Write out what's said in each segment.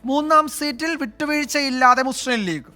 മൂന്നാം സീറ്റിൽ വിട്ടുവീഴ്ചയില്ലാതെ മുസ്ലിം ലീഗ്.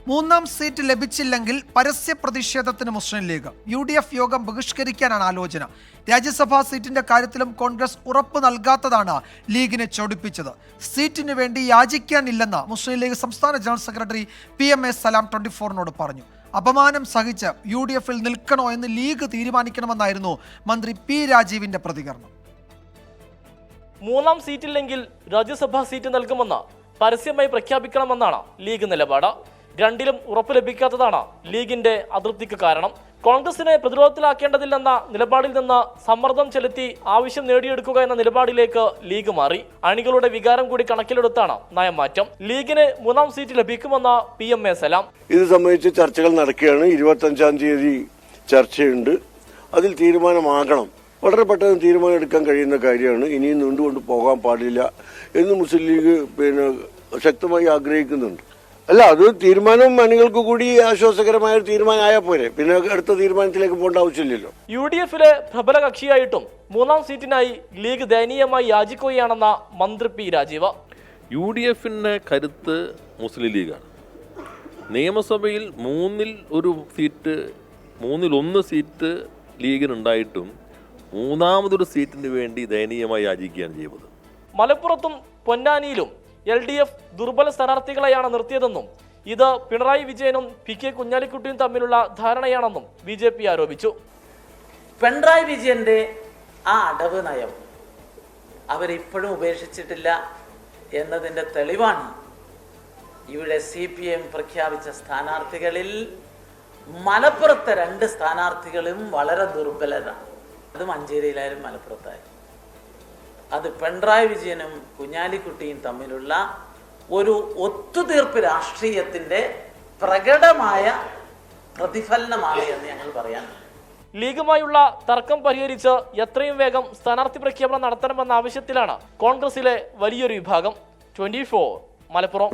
മൂന്നാം സീറ്റ് ലഭിച്ചില്ലെങ്കിൽ പരസ്യ പ്രതിഷേധത്തിന് മുസ്ലിം ലീഗ്. UDF യോഗം ബഹിഷ്കരിക്കാനാണ് ആലോചന. രാജ്യസഭാ സീറ്റിന്റെ കാര്യത്തിലും കോൺഗ്രസ് ഉറപ്പ് നൽകാത്തതാണ് ലീഗിനെ ചൊടിപ്പിച്ചത്. സീറ്റിന് വേണ്ടി യാചിക്കാനില്ലെന്ന് മുസ്ലിം ലീഗ് സംസ്ഥാന ജനറൽ സെക്രട്ടറി PMA സലാം 24-നോട് പറഞ്ഞു. അപമാനം സഹിച്ച് UDFൽ നിൽക്കണോ എന്ന് ലീഗ് തീരുമാനിക്കണമെന്നായിരുന്നു മന്ത്രി P രാജീവിന്റെ പ്രതികരണം. മൂന്നാം സീറ്റില്ലെങ്കിൽ രാജ്യസഭാ സീറ്റ് നൽകുമെന്ന് പരസ്യമായി പ്രഖ്യാപിക്കണമെന്നാണ് ലീഗ് നിലപാട്. രണ്ടിലും ഉറപ്പ് ലഭിക്കാത്തതാണ് ലീഗിന്റെ അതൃപ്തിക്ക് കാരണം. കോൺഗ്രസിനെ പ്രതിരോധത്തിലാക്കേണ്ടതില്ലെന്ന നിലപാടിൽ നിന്ന് സമ്മർദ്ദം ചെലുത്തി ആവശ്യം നേടിയെടുക്കുക എന്ന നിലപാടിലേക്ക് ലീഗ് മാറി. അണികളുടെ വികാരം കൂടി കണക്കിലെടുത്താണ് നയമാറ്റം. ലീഗിന് മൂന്നാം സീറ്റ് ലഭിക്കുമെന്ന് PMA സലാം. ഇത് സംബന്ധിച്ച് ചർച്ചകൾ നടക്കുകയാണ്. 25-ാം തീയതി ചർച്ചയുണ്ട്. അതിൽ തീരുമാനമാകണം. വളരെ പെട്ടെന്ന് തീരുമാനം എടുക്കാൻ കഴിയുന്ന കാര്യമാണ്. ഇനിയും നീണ്ടുകൊണ്ട് പോകാൻ പാടില്ല എന്ന് മുസ്ലിം ലീഗ് ശക്തമായി ആഗ്രഹിക്കുന്നുണ്ട്. അല്ല, അത് തീരുമാനം അണികൾക്ക് കൂടി ആശ്വാസകരമായ ഒരു തീരുമാനമായാൽ പോരെ, പിന്നെ അടുത്ത തീരുമാനത്തിലേക്ക് പോകേണ്ട ആവശ്യമില്ലല്ലോ. UDFലെ പ്രബല കക്ഷിയായിട്ടും മൂന്നാം സീറ്റിനായി ലീഗ് ദയനീയമായി യാചിക്കുകയാണെന്ന മന്ത്രി P രാജീവ്. UDFിന്റെ കരുത്ത് മുസ്ലിം ലീഗാണ്. നിയമസഭയിൽ മൂന്നിൽ ഒന്ന് സീറ്റ് ലീഗിനുണ്ടായിട്ടും മൂന്നാമതൊരു സീറ്റിന് വേണ്ടി ദയനീയമായി യാചിക്കുകയാണ് ചെയ്യുന്നത്. മലപ്പുറത്തും പൊന്നാനിയിലും LDF ദുർബല സ്ഥാനാർത്ഥികളെയാണ് നിർത്തിയതെന്നും ഇത് പിണറായി വിജയനും PK കുഞ്ഞാലിക്കുട്ടിയും തമ്മിലുള്ള ധാരണയാണെന്നും BJP ആരോപിച്ചു. പിണറായി വിജയന്റെ ആ അടവ് നയം അവരിപ്പോഴും ഉപേക്ഷിച്ചിട്ടില്ല എന്നതിൻ്റെ തെളിവാണ് ഇവിടെ CPM പ്രഖ്യാപിച്ച സ്ഥാനാർത്ഥികളിൽ മലപ്പുറത്തെ 2 സ്ഥാനാർത്ഥികളും വളരെ ദുർബലത. അത് മഞ്ചേരിയിലായാലും മലപ്പുറത്തായാലും അത് പിണറായി വിജയനും കുഞ്ഞാലിക്കുട്ടിയും തമ്മിലുള്ള ഒരു ഒത്തുതീർപ്പ് രാഷ്ട്രീയത്തിന്റെ പ്രകടമായ പ്രതിഫലനമാണ് എന്ന് ഞങ്ങൾ പറയാൻ. ലീഗുമായുള്ള തർക്കം പരിഹരിച്ച് എത്രയും വേഗം സ്ഥാനാർത്ഥി പ്രഖ്യാപനം നടത്തണമെന്ന ആവശ്യത്തിലാണ് കോൺഗ്രസിലെ വലിയൊരു വിഭാഗം. 24 മലപ്പുറം.